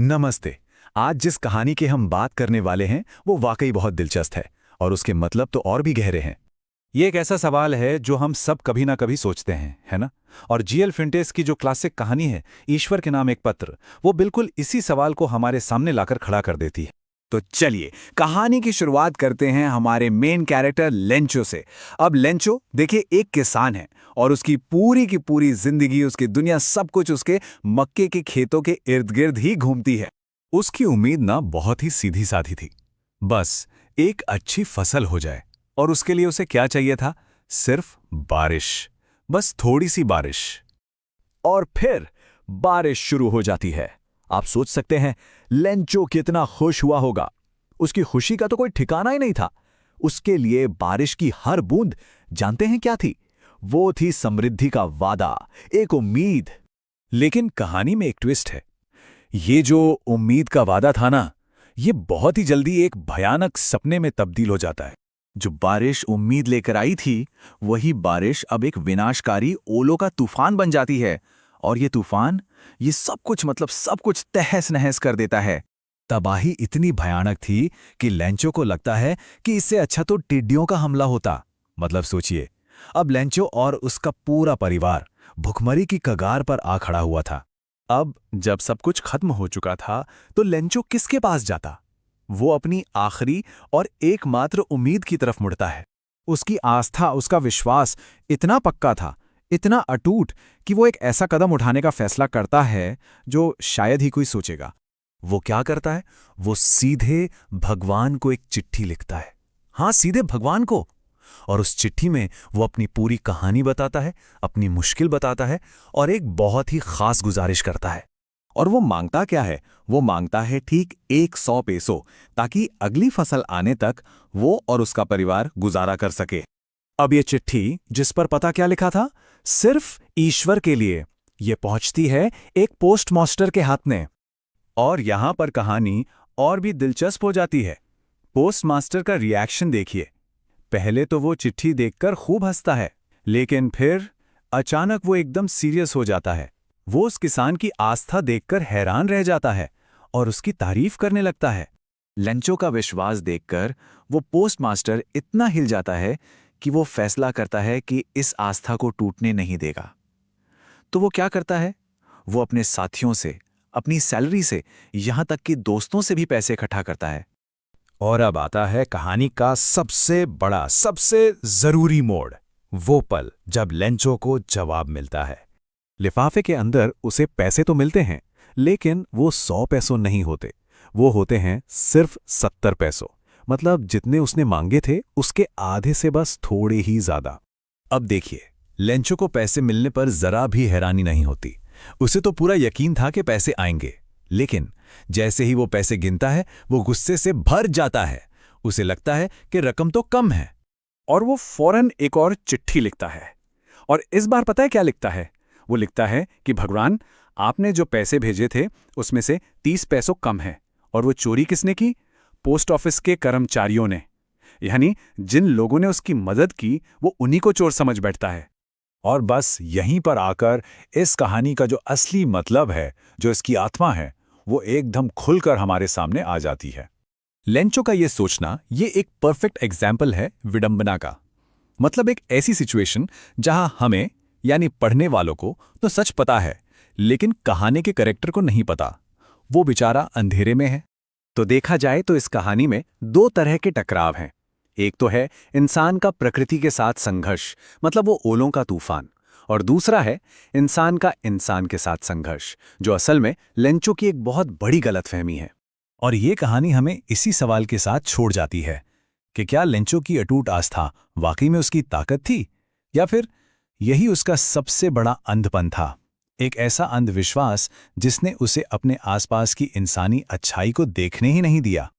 नमस्ते। आज जिस कहानी की हम बात करने वाले हैं वो वाकई बहुत दिलचस्प है और उसके मतलब तो और भी गहरे हैं। ये एक ऐसा सवाल है जो हम सब कभी ना कभी सोचते हैं, है ना? और जीएल फिंटेस की जो क्लासिक कहानी है, ईश्वर के नाम एक पत्र, वो बिल्कुल इसी सवाल को हमारे सामने लाकर खड़ा कर देती है। तो चलिए कहानी की शुरुआत करते हैं हमारे मेन कैरेक्टर लेंचो से। अब लेंचो देखिए एक किसान है और उसकी पूरी की पूरी जिंदगी, उसकी दुनिया, सब कुछ उसके मक्के के खेतों के इर्द गिर्द ही घूमती है। उसकी उम्मीद ना बहुत ही सीधी साधी थी, बस एक अच्छी फसल हो जाए। और उसके लिए उसे क्या चाहिए था? सिर्फ बारिश, बस थोड़ी सी बारिश। और फिर बारिश शुरू हो जाती है। आप सोच सकते हैं लेंचो कितना खुश हुआ होगा। उसकी खुशी का तो कोई ठिकाना ही नहीं था। उसके लिए बारिश की हर बूंद जानते हैं क्या थी? वो थी समृद्धि का वादा, एक उम्मीद। लेकिन कहानी में एक ट्विस्ट है। ये जो उम्मीद का वादा था ना, ये बहुत ही जल्दी एक भयानक सपने में तब्दील हो जाता है। जो बारिश उम्मीद लेकर आई थी, वही बारिश अब एक विनाशकारी ओलों का तूफान बन जाती है। और ये तूफान, ये सब कुछ सब कुछ तहस नहस कर देता है। तबाही इतनी भयानक थी कि लेंचो को लगता है कि इससे अच्छा तो टिड्डियों का हमला होता। मतलब सोचिए, अब लेंचो और उसका पूरा परिवार भुखमरी की कगार पर आ खड़ा हुआ था। अब जब सब कुछ खत्म हो चुका था, तो लेंचो किसके पास जाता? वो अपनी आखिरी और एकमात्र उम्मीद की तरफ मुड़ता है। उसकी आस्था, उसका विश्वास इतना पक्का था, इतना अटूट कि वो एक ऐसा कदम उठाने का फैसला करता है जो शायद ही कोई सोचेगा। वो क्या करता है? वो सीधे भगवान को एक चिट्ठी लिखता है। हाँ, सीधे भगवान को। और उस चिट्ठी में वो अपनी पूरी कहानी बताता है, अपनी मुश्किल बताता है और एक बहुत ही खास गुजारिश करता है। और वो मांगता क्या है? वो मांगता है ठीक 100 पेसो, ताकि अगली फसल आने तक वो और उसका परिवार गुजारा कर सके। अब ये चिट्ठी, जिस पर पता क्या लिखा था, सिर्फ ईश्वर के लिए, ये पहुंचती है एक पोस्ट मास्टर के हाथ में। और यहां पर कहानी और भी दिलचस्प हो जाती है। पोस्ट मास्टर का रिएक्शन देखिए। पहले तो वो चिट्ठी देखकर खूब हंसता है, लेकिन फिर अचानक वो एकदम सीरियस हो जाता है। वो उस किसान की आस्था देखकर हैरान रह जाता है और उसकी तारीफ करने लगता है। लेंचो का विश्वास देखकर वो पोस्ट मास्टर इतना हिल जाता है कि वो फैसला करता है कि इस आस्था को टूटने नहीं देगा। तो वो क्या करता है? वो अपने साथियों से, अपनी सैलरी से, यहां तक कि दोस्तों से भी पैसे इकट्ठा करता है। और अब आता है कहानी का सबसे बड़ा, सबसे जरूरी मोड़। वो पल जब लेंचो को जवाब मिलता है। लिफाफे के अंदर उसे पैसे तो मिलते हैं, लेकिन वो 100 पैसों नहीं होते। वो होते हैं सिर्फ 70 पैसों। मतलब जितने उसने मांगे थे उसके आधे से बस थोड़े ही ज्यादा। अब देखिए, लेंचो को पैसे मिलने पर जरा भी हैरानी नहीं होती। उसे तो पूरा यकीन था कि पैसे आएंगे। लेकिन जैसे ही वो पैसे गिनता है, वो गुस्से से भर जाता है। उसे लगता है कि रकम तो कम है। और वो फौरन एक और चिट्ठी लिखता है। और इस बार पता है क्या लिखता है? वो लिखता है कि भगवान, आपने जो पैसे भेजे थे उसमें से 30 पैसों कम है। और वो चोरी किसने की? पोस्ट ऑफिस के कर्मचारियों ने। यानी जिन लोगों ने उसकी मदद की, वो उन्हीं को चोर समझ बैठता है। और बस यहीं पर आकर इस कहानी का जो असली मतलब है, जो इसकी आत्मा है, वो एकदम खुलकर हमारे सामने आ जाती है। लेंचो का ये सोचना, ये एक परफेक्ट एग्जाम्पल है विडंबना का। मतलब एक ऐसी सिचुएशन जहां हमें, यानी पढ़ने वालों को तो सच पता है, लेकिन कहानी के कैरेक्टर को नहीं पता। वो बेचारा अंधेरे में है। तो देखा जाए तो इस कहानी में दो तरह के टकराव हैं। एक तो है इंसान का प्रकृति के साथ संघर्ष, मतलब वो ओलों का तूफान। और दूसरा है इंसान का इंसान के साथ संघर्ष, जो असल में लेंचो की एक बहुत बड़ी गलतफहमी है। और ये कहानी हमें इसी सवाल के साथ छोड़ जाती है कि क्या लेंचो की अटूट आस्था वाकई में उसकी ताकत थी, या फिर यही उसका सबसे बड़ा अंधपन था। एक ऐसा अंधविश्वास जिसने उसे अपने आसपास की इंसानी अच्छाई को देखने ही नहीं दिया।